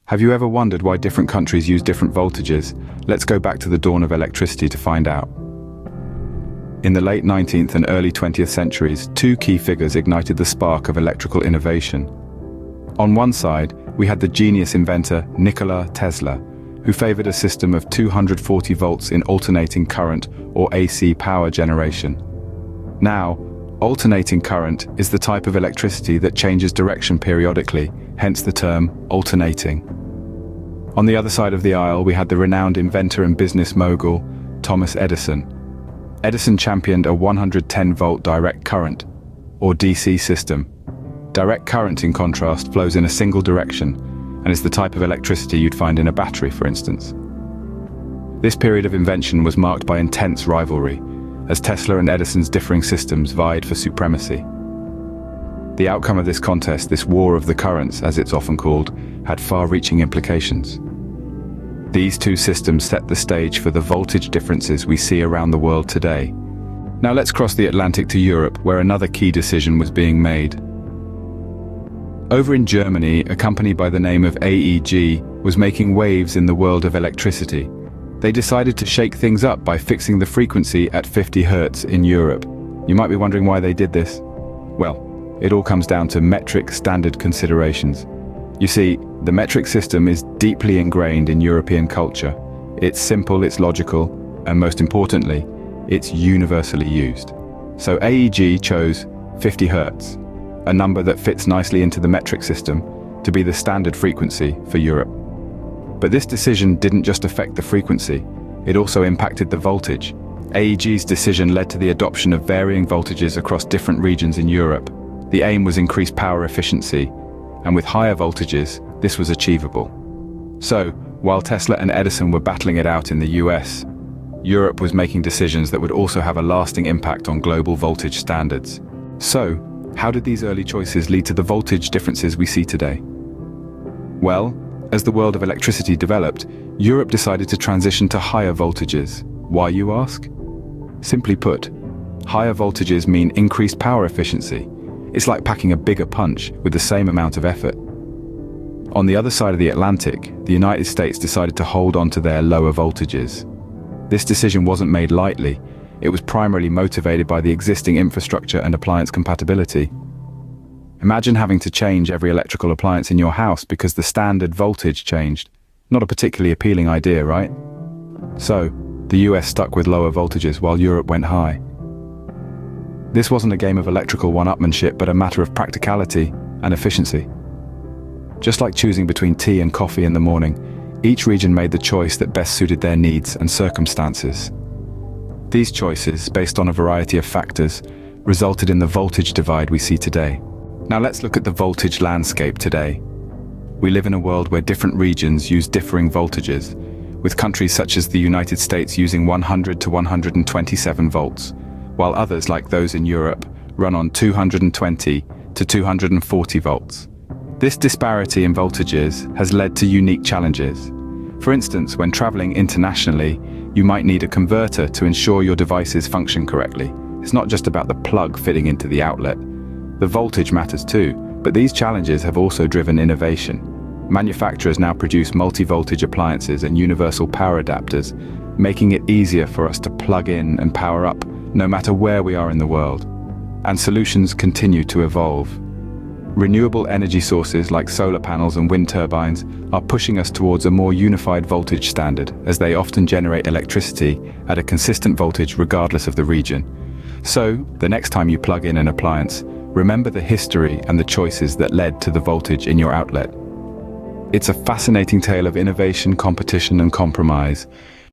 Have you ever wondered why different countries use different voltages? Let's go back to the dawn of electricity to find out. In the late 19th and early 20th centuries, two key figures ignited the spark of electrical innovation. On one side, we had the genius inventor Nikola Tesla, who favored a system of 240 volts in alternating current or AC power generation. Now, alternating current is the type of electricity that changes direction periodically, hence the term alternating. On the other side of the aisle, we had the renowned inventor and business mogul, Thomas Edison. Edison championed a 110-volt direct current, or DC system. Direct current, in contrast, flows in a single direction, and is the type of electricity you'd find in a battery, for instance. This period of invention was marked by intense rivalry, as Tesla and Edison's differing systems vied for supremacy. The outcome of this contest, this war of the currents, as it's often called, had far-reaching implications. These two systems set the stage for the voltage differences we see around the world today. Now let's cross the Atlantic to Europe, where another key decision was being made. Over in Germany, a company by the name of AEG was making waves in the world of electricity. They decided to shake things up by fixing the frequency at 50 Hz in Europe. You might be wondering why they did this. Well, it all comes down to metric standard considerations. You see, the metric system is deeply ingrained in European culture. It's simple, it's logical, and most importantly, it's universally used. So AEG chose 50 Hz, a number that fits nicely into the metric system, to be the standard frequency for Europe. But this decision didn't just affect the frequency, it also impacted the voltage. AEG's decision led to the adoption of varying voltages across different regions in Europe. The aim was increased power efficiency, and with higher voltages, this was achievable. So, while Tesla and Edison were battling it out in the US, Europe was making decisions that would also have a lasting impact on global voltage standards. So, how did these early choices lead to the voltage differences we see today? Well, as the world of electricity developed, Europe decided to transition to higher voltages. Why, you ask? Simply put, higher voltages mean increased power efficiency. It's like packing a bigger punch with the same amount of effort. On the other side of the Atlantic, the United States decided to hold on to their lower voltages. This decision wasn't made lightly. It was primarily motivated by the existing infrastructure and appliance compatibility. Imagine having to change every electrical appliance in your house because the standard voltage changed. Not a particularly appealing idea, right? So, the US stuck with lower voltages while Europe went high. This wasn't a game of electrical one-upmanship, but a matter of practicality and efficiency. Just like choosing between tea and coffee in the morning, each region made the choice that best suited their needs and circumstances. These choices, based on a variety of factors, resulted in the voltage divide we see today. Now let's look at the voltage landscape today. We live in a world where different regions use differing voltages, with countries such as the United States using 100 to 127 volts, while others, like those in Europe, run on 220 to 240 volts. This disparity in voltages has led to unique challenges. For instance, when traveling internationally, you might need a converter to ensure your devices function correctly. It's not just about the plug fitting into the outlet. The voltage matters too, but these challenges have also driven innovation. Manufacturers now produce multi-voltage appliances and universal power adapters, making it easier for us to plug in and power up no matter where we are in the world. And solutions continue to evolve. Renewable energy sources like solar panels and wind turbines are pushing us towards a more unified voltage standard, as they often generate electricity at a consistent voltage regardless of the region. So, the next time you plug in an appliance, remember the history and the choices that led to the voltage in your outlet. It's a fascinating tale of innovation, competition, and compromise,